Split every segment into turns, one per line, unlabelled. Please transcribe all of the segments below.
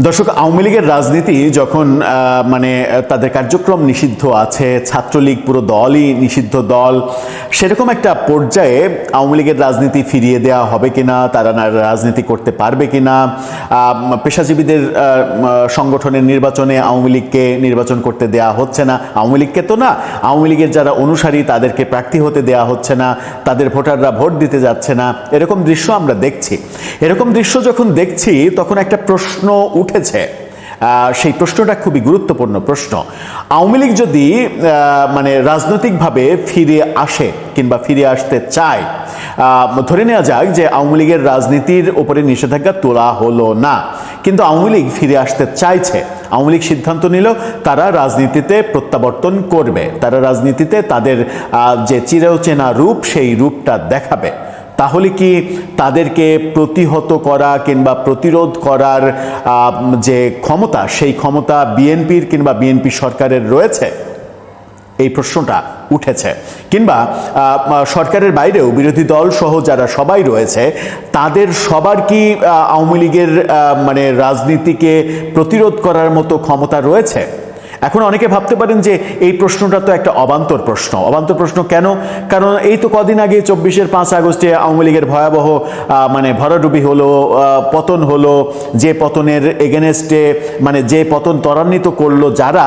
দর্শক, আওয়ামী লীগের রাজনীতি যখন মানে তাদের কার্যক্রম নিষিদ্ধ আছে, ছাত্রলীগ পুরো দলই নিষিদ্ধ দল, সেরকম একটা পর্যায়ে আওয়ামী লীগের রাজনীতি ফিরিয়ে দেওয়া হবে কিনা, তারা রাজনীতি করতে পারবে কিনা, পেশাজীবীদের সংগঠনের নির্বাচনে আওয়ামী লীগকে নির্বাচন করতে দেয়া হচ্ছে না, আওয়ামী লীগকে তো না, আওয়ামী লীগের যারা অনুসারী তাদেরকে প্রার্থী হতে দেয়া হচ্ছে না, তাদের ভোটাররা ভোট দিতে যাচ্ছে না, এরকম দৃশ্য আমরা দেখছি। এরকম দৃশ্য যখন দেখছি তখন একটা প্রশ্ন উঠেছে, সেই প্রশ্নটা খুবই গুরুত্বপূর্ণ প্রশ্ন। আওয়ামী লীগ যদি মানে রাজনৈতিকভাবে ফিরে আসে কিংবা ফিরে আসতে চায়, ধরে নেওয়া যাক যে আওয়ামী লীগের রাজনীতির উপরে নিষেধাজ্ঞা তোলা হলো না, কিন্তু আওয়ামী লীগ ফিরে আসতে চাইছে, আওয়ামী লীগ সিদ্ধান্ত নিল তারা রাজনীতিতে প্রত্যাবর্তন করবে, তারা রাজনীতিতে তাদের যে চিরচেনা রূপ সেই রূপটা দেখাবে, তাহলে কি তাদেরকে প্রতিহত করা কিংবা প্রতিরোধ করার যে ক্ষমতা, সেই ক্ষমতা বিএনপির কিংবা বিএনপি সরকারের রয়েছে? এই প্রশ্নটা উঠেছে। কিংবা সরকারের বাইরেও বিরোধী দল সহ যারা সবাই রয়েছে, তাদের সবার কি আওয়ামী লীগের মানে রাজনীতিকে প্রতিরোধ করার মতো ক্ষমতা রয়েছে? এখন অনেকে ভাবতে পারেন যে এই প্রশ্নটা তো একটা অবান্তর প্রশ্ন। অবান্তর প্রশ্ন কেন? কারণ এই তো কদিন আগে 24-এর 5 আগস্টে আওয়ামী লীগের ভয়াবহ মানে ভরাডুবি হলো, পতন হলো, যে পতনের এগেনেস্টে মানে যে পতন ত্বরান্বিত করলো যারা,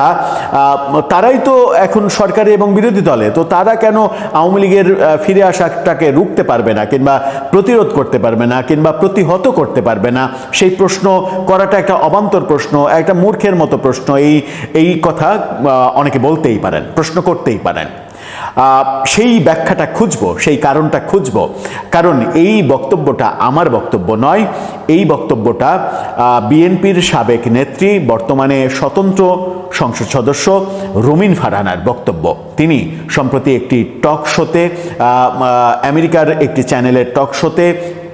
তারাই তো এখন সরকারি এবং বিরোধী দলে, তো তারা কেন আওয়ামী লীগের ফিরে আসাটাকে রুখতে পারবে না কিংবা প্রতিরোধ করতে পারবে না কিংবা প্রতিহত করতে পারবে না? সেই প্রশ্ন করাটা একটা অবান্তর প্রশ্ন, একটা মূর্খের মতো প্রশ্ন। এই কথা অনেকে বলতেই পারেন, প্রশ্ন করতেই পারেন। সেই ব্যাখ্যাটা খুঁজবো, সেই কারণটা খুঁজবো, কারণ এই বক্তব্যটা আমার বক্তব্য নয়, এই বক্তব্যটা বিএনপির সাবেক নেত্রী, বর্তমানে স্বতন্ত্র সংসদ সদস্য রুমিন ফারহানার বক্তব্য। তিনি সম্প্রতি একটি টক শোতে, আমেরিকার একটি চ্যানেলের টক শোতে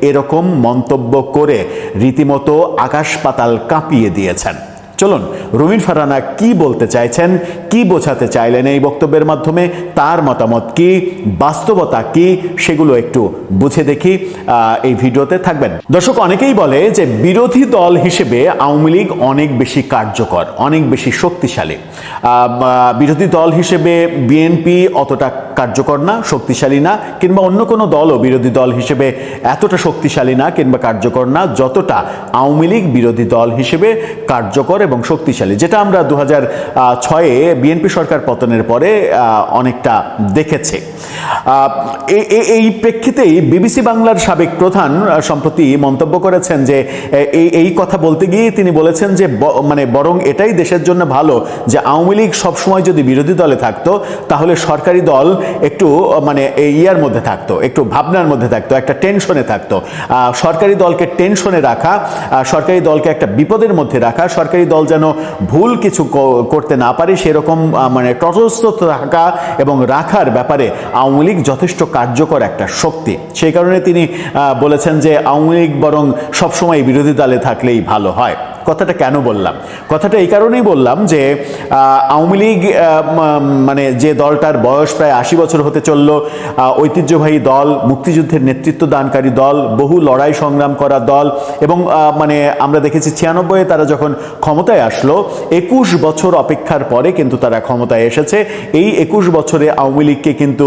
এরকম মন্তব্য করে রীতিমতো আকাশ পাতাল কাঁপিয়ে দিয়েছেন। চলুন রুমিন ফারহানা কি বলতে চাইছেন, কি বোঝাতে চাইলেন এই বক্তব্যের মাধ্যমে, তার মতামত কি, বাস্তবতা কি, সেগুলো একটু বুঝে দেখি। এই ভিডিওতে থাকবেন। দর্শক, অনেকেই বলে যে বিরোধী দল হিসেবে আওয়ামী লীগ অনেক বেশি কার্যকর, অনেক বেশি শক্তিশালী। বিরোধী দল হিসেবে বিএনপি অতটা কার্যকর না, শক্তিশালী না, কিংবা অন্য কোনো দলও বিরোধী দল হিসেবে এতটা শক্তিশালী না কিংবা কার্যকর না যতটা আওয়ামী লীগ বিরোধী দল হিসেবে কার্যকর এবং শক্তিশালী, যেটা আমরা 2006-এ বিএনপি সরকার পতনের পরে অনেকটা দেখেছি। এই প্রেক্ষিতেই বিবিসি বাংলার সাবেক প্রধান সম্প্রতি মন্তব্য করেছেন যে এই কথা বলতে গিয়ে তিনি বলেছেন যে মানে বরং এটাই দেশের জন্য ভালো যে আওয়ামী লীগ সবসময় যদি বিরোধী দলে থাকতো, তাহলে সরকারি দল একটু মানে ইয়ার মধ্যে থাকতো, একটু ভাবনার মধ্যে থাকতো, একটা টেনশনে থাকতো। সরকারি দলকে টেনশনে রাখা, সরকারি দলকে একটা বিপদের মধ্যে রাখা, সরকারি দল যেন ভুল কিছু করতে না পারে সেরকম মানে তটস্থ থাকা এবং রাখার ব্যাপারে আওয়ামী লীগ যথেষ্ট কার্যকর একটা শক্তি। সেই কারণে তিনি বলেছেন যে আওয়ামী লীগ বরং সবসময় বিরোধী দলে থাকলেই ভালো হয়। কথাটা কেন বললাম? কথাটা এই কারণেই বললাম যে আওয়ামী লীগ মানে যে দলটার বয়স প্রায় 80 বছর হতে চলল, ঐতিহ্যবাহী দল, মুক্তিযুদ্ধের নেতৃত্ব দানকারী দল, বহু লড়াই সংগ্রাম করা দল, এবং মানে আমরা দেখেছি 96-এ তারা যখন ক্ষমতায় আসলো, 21 বছর অপেক্ষার পরে কিন্তু তারা ক্ষমতায় এসেছে। এই 21 বছরে আওয়ামী লীগকে কিন্তু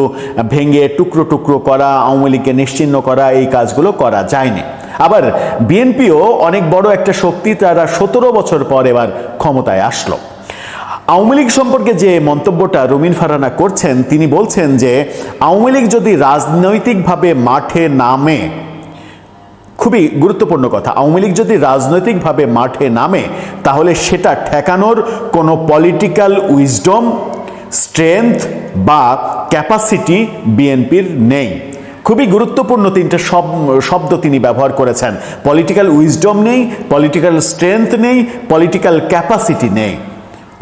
ভেঙে টুকরো টুকরো করা, আওয়ামী লীগকে নিশ্চিহ্ন করা, এই কাজগুলো করা যায়নি। আবার বিএনপিও অনেক বড় একটা শক্তি, তারা 17 বছর পর এবার ক্ষমতায় আসলো। আওয়ামী লীগ সম্পর্কে যে মন্তব্যটা রুমিন ফারহানা করছেন, তিনি বলছেন যে আওয়ামী লীগ যদি রাজনৈতিকভাবে মাঠে নামে, খুবই গুরুত্বপূর্ণ কথা, আওয়ামী লীগ যদি রাজনৈতিকভাবে মাঠে নামে তাহলে সেটা ঠেকানোর কোনো পলিটিক্যাল উইজডম, স্ট্রেংথ বা ক্যাপাসিটি বিএনপির নেই। খুবই গুরুত্বপূর্ণ তিনটা শব্দ তিনি ব্যবহার করেছেন। পলিটিক্যাল উইজডম নেই, পলিটিক্যাল স্ট্রেংথ নেই, পলিটিক্যাল ক্যাপাসিটি নেই।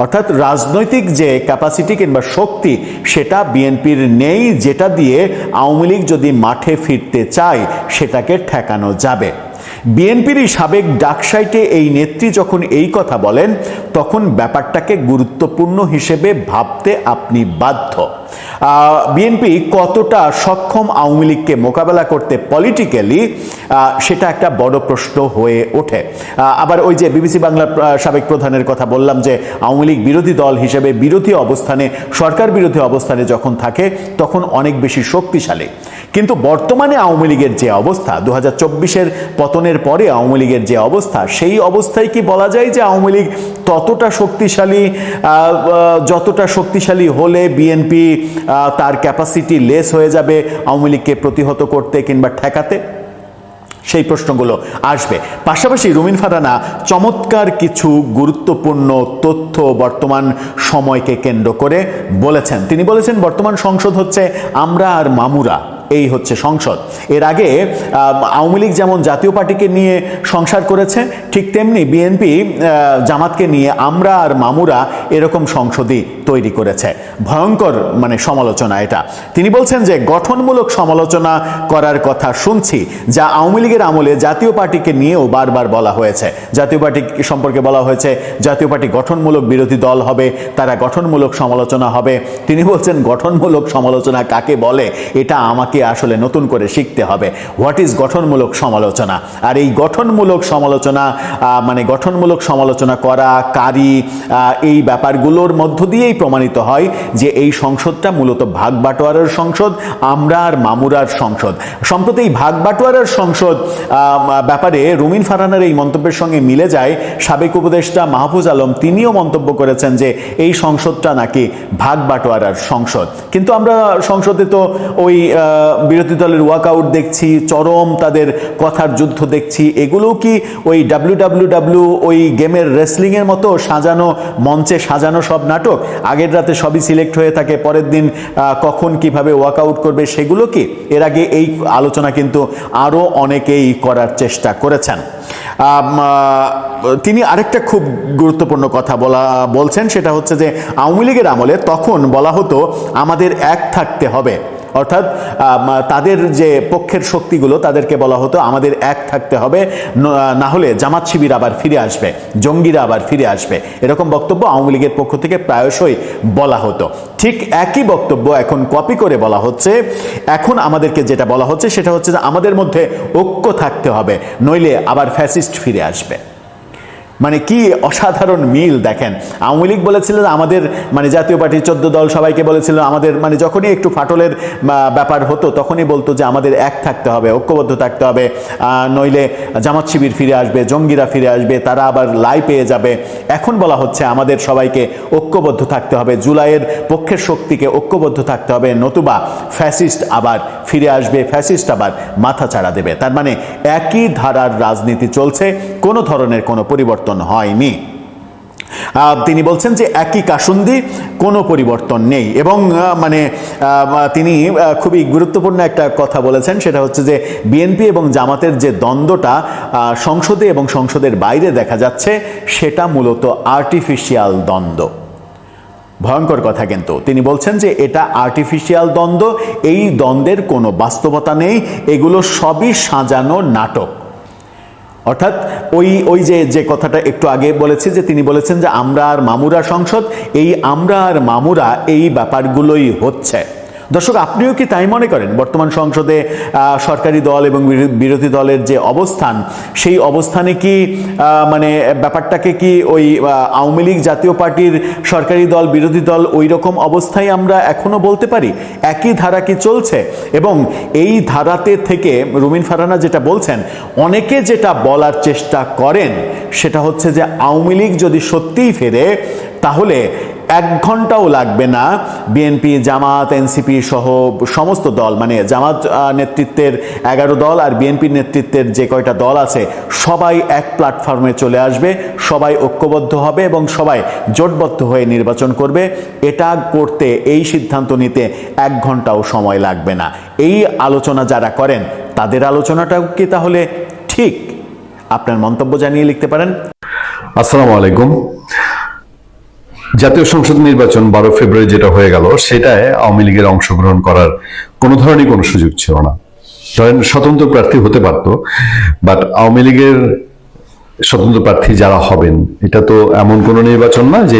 অর্থাৎ রাজনৈতিক যে ক্যাপাসিটি কিংবা শক্তি সেটা বিএনপির নেই, যেটা দিয়ে আওয়ামী লীগ যদি মাঠে ফিরতে চায় সেটাকে ঠেকানো যাবে। বিএনপির সাবেক ডাকসাইটে এই নেত্রী যখন এই কথা বলেন, তখন ব্যাপারটাকে গুরুত্বপূর্ণ হিসেবে ভাবতে আপনি বাধ্য। বিএনপি কতটা সক্ষম আওয়ামী লীগকে মোকাবেলা করতে পলিটিক্যালি, সেটা একটা বড় প্রশ্ন হয়ে ওঠে। আবার ওই যে বিবিসি বাংলার সাবেক প্রধানের কথা বললাম যে আওয়ামী লীগ বিরোধী দল হিসেবে বিরোধী অবস্থানে, সরকার বিরোধী অবস্থানে যখন থাকে তখন অনেক বেশি শক্তিশালী। কিন্তু বর্তমানে আওয়ামী লীগের যে অবস্থা, 2024-এর পতনের পরে আওয়ামী লীগের যে অবস্থা, সেই অবস্থায় কি বলা যায় যে আওয়ামী লীগ ততটা শক্তিশালী, যতটা শক্তিশালী হলে বিএনপি তার ক্যাপাসিটি লেস হয়ে যাবে আওয়ামী লীগকে প্রতিহত করতে কিংবা ঠেকাতে? সেই প্রশ্নগুলো আসবে। পাশাপাশি রুমিন ফারহানা চমৎকার কিছু গুরুত্বপূর্ণ তথ্য বর্তমান সময়কে কেন্দ্র করে বলেছেন। তিনি বলেছেন বর্তমান সংসদ হচ্ছে আমরা আর মামুরা, এই হচ্ছে সংসদ। এর আগে আওয়ামী লীগ যেমন জাতীয় পার্টিকে নিয়ে সংসার করেছে, ঠিক তেমনি বিএনপি জামাতকে নিয়ে আমরা আর মামুরা এরকম সংসদই তৈরি করেছে। ভয়ঙ্কর মানে সমালোচনা এটা। তিনি বলছেন যে গঠনমূলক সমালোচনা করার কথা শুনছি, যা আওয়ামী লীগের আমলে জাতীয় পার্টিকে নিয়েও বারবার বলা হয়েছে। জাতীয় পার্টি সম্পর্কে বলা হয়েছে জাতীয় পার্টি গঠনমূলক বিরোধী দল হবে, তারা গঠনমূলক সমালোচনা হবে। তিনি বলছেন গঠনমূলক সমালোচনা কাকে বলে এটা আমাকে আসলে নতুন করে শিখতে হবে। হোয়াট ইজ গঠনমূলক সমালোচনা? আর এই গঠনমূলক সমালোচনা মানে গঠনমূলক সমালোচনা করা কারি, এই ব্যাপারগুলোর মধ্য দিয়েই প্রমাণিত হয় যে এই সংসদটা মূলত ভাগ বাটোয়ারার সংসদ, আমরা আর মামুরার সংসদ। সম্প্রতি এই ভাগ বাটোয়ারার সংসদ ব্যাপারে রুমিন ফারহানার এই মন্তব্যের সঙ্গে মিলে যায় সাবেক উপদেষ্টা মাহফুজ আলম। তিনিও মন্তব্য করেছেন যে এই সংসদটা নাকি ভাগ বাটোয়ারার সংসদ। কিন্তু আমরা সংসদে তো ওই বিরোধী দলের ওয়াকআউট দেখছি, চরম তাদের কথার যুদ্ধ দেখছি। এগুলো কি ওই ডাব্লিউডাব্লিউ ওই গেমের রেসলিংয়ের মতো সাজানো, মঞ্চে সাজানো সব নাটক? আগের রাতে সবই সিলেক্ট হয়ে থাকে, পরের দিন কখন কিভাবে ওয়াকআউট করবে সেগুলো কি? এর আগে এই আলোচনা কিন্তু আরও অনেকেই করার চেষ্টা করেছেন। তিনি আরেকটা খুব গুরুত্বপূর্ণ কথা বলছেন, সেটা হচ্ছে যে আওয়ামী লীগের আমলে তখন বলা হতো আমাদের এক থাকতে হবে, অর্থাৎ তাদের যে পক্ষের শক্তিগুলো তাদেরকে বলা হতো আমাদের এক থাকতে হবে, না হলে জামাত শিবির আবার ফিরে আসবে, জঙ্গিরা আবার ফিরে আসবে। এরকম বক্তব্য আওয়ামী লীগের পক্ষ থেকে প্রায়শই বলা হতো। ঠিক একই বক্তব্য এখন কপি করে বলা হচ্ছে। এখন আমাদেরকে যেটা বলা হচ্ছে সেটা হচ্ছে যে আমাদের মধ্যে ঐক্য থাকতে হবে, নইলে আবার ফ্যাসিস্ট ফিরে আসবে। মানে কি অসাধারণ মিল দেখেন। আওয়ামী লীগ বলেছিল আমাদের মানে জাতীয় পার্টির 14 দল সবাইকে বলেছিল আমাদের মানে যখনই একটু ফাটলের ব্যাপার হতো তখনই বলতো যে আমাদের এক থাকতে হবে, ঐক্যবদ্ধ থাকতে হবে, নইলে জামাত শিবির ফিরে আসবে, জঙ্গিরা ফিরে আসবে, তারা আবার লাই পেয়ে যাবে। এখন বলা হচ্ছে আমাদের সবাইকে ঐক্যবদ্ধ থাকতে হবে, জুলাইয়ের পক্ষের শক্তিকে ঐক্যবদ্ধ থাকতে হবে, নতুবা ফ্যাসিস্ট আবার ফিরে আসবে, ফ্যাসিস্ট আবার মাথা চাড়া দেবে। তার মানে একই ধারার রাজনীতি চলছে, কোনো ধরনের কোনো পরিবর্তন হয়নি। তিনি বলছেন যে একই কাসুন্দি, কোনো পরিবর্তন নেই। এবং মানে তিনি খুবই গুরুত্বপূর্ণ একটা কথা বলেছেন, সেটা হচ্ছে যে বিএনপি এবং জামাতের যে দ্বন্দ্বটা সংসদে এবং সংসদের বাইরে দেখা যাচ্ছে সেটা মূলত আর্টিফিশিয়াল দ্বন্দ্ব। ভয়ঙ্কর কথা কিন্তু। তিনি বলছেন যে এটা আর্টিফিশিয়াল দ্বন্দ্ব, এই দ্বন্দ্বের কোনো বাস্তবতা নেই, এগুলো সবই সাজানো নাটক। অর্থাৎ ওই যে কথাটা একটু আগে বলেছি যে তিনি বলেছেন যে আমরা আর মামুরা সংসদ, এই আমরা আর মামুরা এই ব্যাপারগুলোই হচ্ছে। দর্শক, আপনিও কি তাই মনে করেন? বর্তমান সংসদে সরকারি দল এবং বিরোধী দলের যে অবস্থান, সেই অবস্থানে কি মানে ব্যাপারটাকে কি ওই আওয়ামী লীগ জাতীয় পার্টির সরকারি দল বিরোধী দল ওই রকম অবস্থায় আমরা এখনো বলতে পারি? একই ধারা কি চলছে? এবং এই ধারাতে থেকে রুমিন ফারহানা যেটা বলছেন, অনেকে যেটা বলার চেষ্টা করেন সেটা হচ্ছে যে আওয়ামী লীগ যদি সত্যিই ফেরে তাহলে 1 ঘন্টাও লাগবে না বিএনপি, জামাত, এনসিপি সহ সমস্ত দল, মানে জামাত নেতৃত্বের 11 দল আর বিএনপি নেতৃত্বের যে কয়টা দল আছে সবাই এক প্ল্যাটফর্মে চলে আসবে, সবাই ঐক্যবদ্ধ হবে এবং সবাই জোটবদ্ধ হয়ে নির্বাচন করবে। এটা করতে, এই সিদ্ধান্ত নিতে 1 ঘন্টাও সময় লাগবে না। এই আলোচনা যারা করেন তাদের আলোচনাটাও কি তাহলে ঠিক? আপনার মন্তব্য জানিয়ে লিখতে পারেন।
আসসালামু আলাইকুম। জাতীয় সংসদ নির্বাচন 12 ফেব্রুয়ারি যেটা হয়ে গেল, সেটায় আওয়ামী লীগের অংশগ্রহণ করার কোনো ধরনের কোনো সুযোগ ছিল না। ধরেন স্বতন্ত্র প্রার্থী হতে পারত, বাট আওয়ামী লীগের স্বতন্ত্র প্রার্থী যারা হবেন, এটা তো এমন কোনো নির্বাচন না যে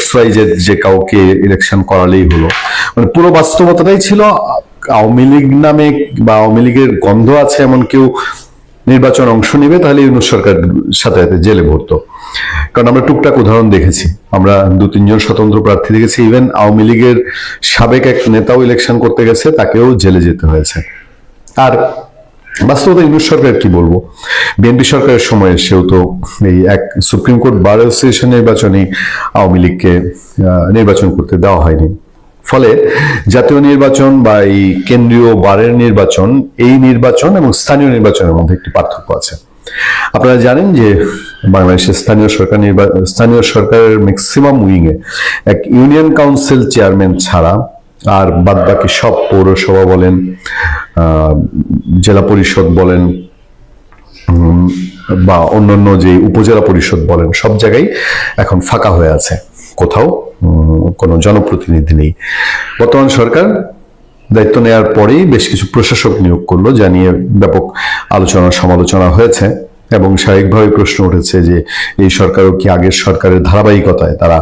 XYZ যে কাউকে ইলেকশন করালেই হলো। মানে পুরো বাস্তবতাটাই ছিল আওয়ামী লীগ নামে বা আওয়ামী লীগের গন্ধ আছে এমন কেউ নির্বাচন অংশ নেবে তাহলে ইউনূস সরকার সাথে সাথে জেলে ভরতো। কারণ আমরা টুকটাক উদাহরণ দেখেছি, আমরা 2-3 জন স্বতন্ত্র প্রার্থী দেখেছি, ইভেন আওয়ামী লীগের সাবেক এক নেতাও ইলেকশন করতে গেছে, তাকেও জেলে যেতে হয়েছে। আর বাস্তবতা ইউনূস সরকার কি বলবো, বিএনপি সরকারের সময় সেও তো এই এক সুপ্রিম কোর্ট বার অ্যাসোসিয়েশন নির্বাচনে আওয়ামী লীগকে নির্বাচন করতে দেওয়া হয়নি। ফলে জাতীয় নির্বাচন বা এই কেন্দ্রীয় বারের নির্বাচন, এই নির্বাচন এবং স্থানীয় নির্বাচনের মধ্যে একটি পার্থক্য আছে। আপনারা জানেন যে বাংলাদেশের স্থানীয় সরকারের ম্যাক্সিমাম উইংয়ে এক ইউনিয়ন কাউন্সিল চেয়ারম্যান ছাড়া আর বাদবাকি সব পৌরসভা বলেন, জেলা পরিষদ বলেন বা অন্যান্য যে উপজেলা পরিষদ বলেন, সব জায়গায় এখন ফাঁকা হয়ে আছে, কোথাও কোনো জনপ্রতিনিধি নেই। বর্তমান সরকার দায়িত্ব নেওয়ার পরেই বেশ কিছু প্রশাসক নিয়োগ করলো, যা নিয়ে ব্যাপক আলোচনা সমালোচনা হয়েছে এবং স্বাভাবিকভাবে প্রশ্ন উঠেছে যে এই সরকারও কি আগের সরকারের ধারাবাহিকতায় তারা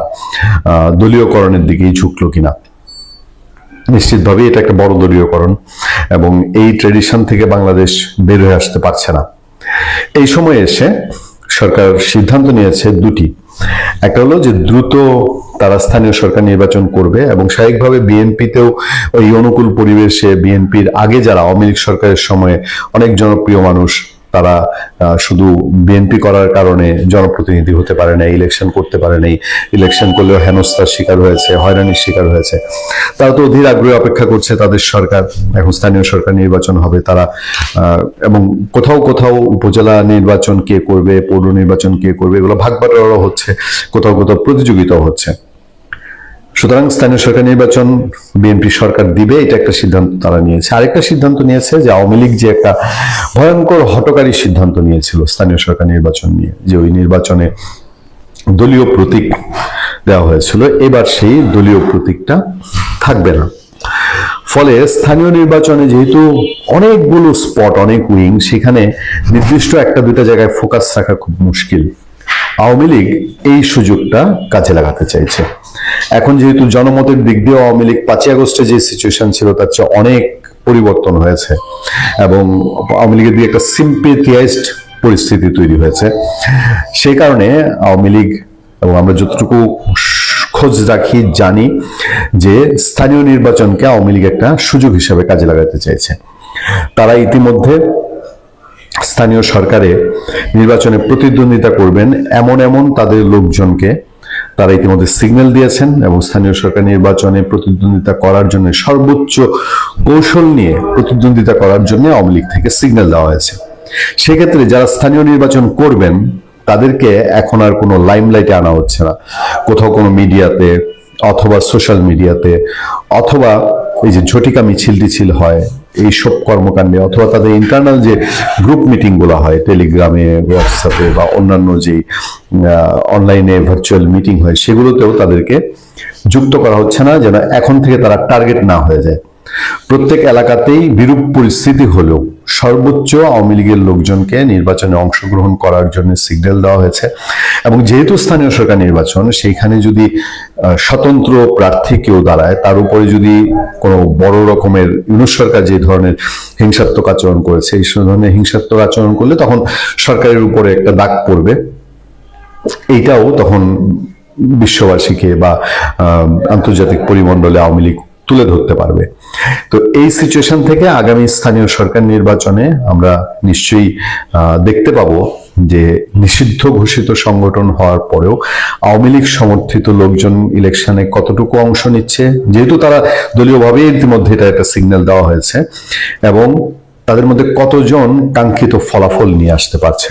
দলীয়করণের দিকেই ঝুঁকলো কিনা। নিশ্চিতভাবে এটা একটা বড় দলীয়করণ এবং এই ট্রেডিশন থেকে বাংলাদেশ বের হয়ে আসতে পারছে না। এই সময়ে এসে সরকার সিদ্ধান্ত নিয়েছে দুটি। একটা হলো যে দ্রুত তারা স্থানীয় সরকার নির্বাচন করবে এবং স্বাভাবিকভাবে বিএনপিতেও ওই অনুকূল পরিবেশে বিএনপির আগে যারা আওয়ামী লীগ সরকারের সময় অনেক জনপ্রিয় মানুষ, তারা শুধু বিএনপি করার কারণে জনপ্রতিনিধি হতে পারে না, ইলেকশন করতে পারে নাই, ইলেকশন করলেও হেনস্থার শিকার হয়েছে, হয়রানির শিকার হয়েছে, তারা তো অধীর আগ্রহে অপেক্ষা করছে তাদের সরকার এখন স্থানীয় সরকার নির্বাচন হবে। তারা এবং কোথাও কোথাও উপজেলা নির্বাচন কে করবে, পৌর নির্বাচন কে করবে, এগুলো ভাগ বাটোয়ারা হচ্ছে, কোথাও কোথাও প্রতিযোগিতাও হচ্ছে। সুতরাং স্থানীয় সরকার নির্বাচন বিএনপি সরকার দিবে, এটা একটা সিদ্ধান্ত তারা নিয়েছে। আরেকটা সিদ্ধান্ত নিয়েছে যে আওয়ামী লীগ যে একটা ভয়ঙ্কর হঠকারী সিদ্ধান্ত নিয়েছিল স্থানীয় সরকার নির্বাচন নিয়ে, যে ওই নির্বাচনে দলীয় প্রতীক দেওয়া হয়েছিল, এবার সেই দলীয় প্রতীকটা থাকবে না। ফলে স্থানীয় নির্বাচনে যেহেতু অনেকগুলো স্পট, অনেক উইং, সেখানে নির্দিষ্ট একটা দুইটা জায়গায় ফোকাস রাখা খুব মুশকিল। আওয়ামী লীগ এই সুযোগটা কাজে লাগাতে চাইছে। এখন যেহেতু জনমতের দিক দিয়ে আওয়ামী লীগ 5ই আগস্টে যে সিচুয়েশন ছিল তার চেয়ে অনেক পরিবর্তন হয়েছে এবং আওয়ামী লীগের দিকে একটা সিম্পেথিয়াইজড পরিস্থিতি তৈরি হয়েছে। সেই কারণে আওয়ামী লীগ, এবং আমরা যতটুকু খোঁজ রাখি জানি, যে স্থানীয় নির্বাচনকে আওয়ামী লীগ একটা সুযোগ হিসেবে কাজে লাগাতে চাইছে। তারা ইতিমধ্যে স্থানীয় সরকারে নির্বাচনে প্রতিদ্বন্দ্বিতা করবেন এমন তাদের লোকজনকে তারা ইতিমধ্যে সিগন্যাল দিয়েছেন এবং স্থানীয় সরকার নির্বাচনে প্রতিদ্বন্দ্বিতা করার জন্য সর্বোচ্চ কৌশল নিয়ে প্রতিদ্বন্দ্বিতা করার জন্য আওয়ামী লীগ থেকে সিগন্যাল দেওয়া হয়েছে। সেক্ষেত্রে যারা স্থানীয় নির্বাচন করবেন তাদেরকে এখন আর কোনো লাইমলাইটে আনা হচ্ছে না, কোথাও কোনো মিডিয়াতে অথবা সোশ্যাল মিডিয়াতে অথবা এই যে ঝটিকা মিছিল টিছিল হয় এইসব কর্মকাণ্ডে, অথবা তাদের ইন্টারনাল যে গ্রুপ মিটিং গুলো হয় টেলিগ্রামে, হোয়াটসঅ্যাপে বা অন্যান্য যে অনলাইনে ভার্চুয়াল মিটিং হয়, সেগুলোতেও তাদেরকে যুক্ত করা হচ্ছে না, যেন এখন থেকে তারা টার্গেট না হয়ে যায়। প্রত্যেক এলাকাতেই বিরূপ পরিস্থিতি হলেও সর্বোচ্চ আওয়ামী লীগের লোকজনকে নির্বাচনে অংশগ্রহণ করার জন্য সিগন্যাল দেওয়া হয়েছে। এবং যেহেতু স্থানীয় সরকার নির্বাচন, সেইখানে যদি স্বতন্ত্র প্রার্থী কেউ দাঁড়ায়, তার উপরে যদি কোনো বড় রকমের ইউনূস সরকার যে ধরনের হিংসাত্মক আচরণ করেছে, এই ধরনের হিংসাত্মক আচরণ করলে তখন সরকারের উপরে একটা দাগ পড়বে। এইটাও তখন বিশ্ববাসীকে বা আন্তর্জাতিক পরিমণ্ডলে আওয়ামী লীগ তুলে ধরতে পারবে। তো এই সিচুয়েশন থেকে আগামী স্থানীয় সরকার নির্বাচনে আমরা নিশ্চয়ই দেখতে পাবো যে নিষিদ্ধ ঘোষিত সংগঠন হওয়ার পরেও আওয়ামী লীগ সমর্থিত লোকজন ইলেকশনে কতটুকু অংশ নিচ্ছে, যেহেতু তারা দলীয়ভাবে ইতিমধ্যে এটা একটা সিগন্যাল দেওয়া হয়েছে, এবং তাদের মধ্যে কতজন কাঙ্ক্ষিত ফলাফল নিয়ে আসতে পারছে।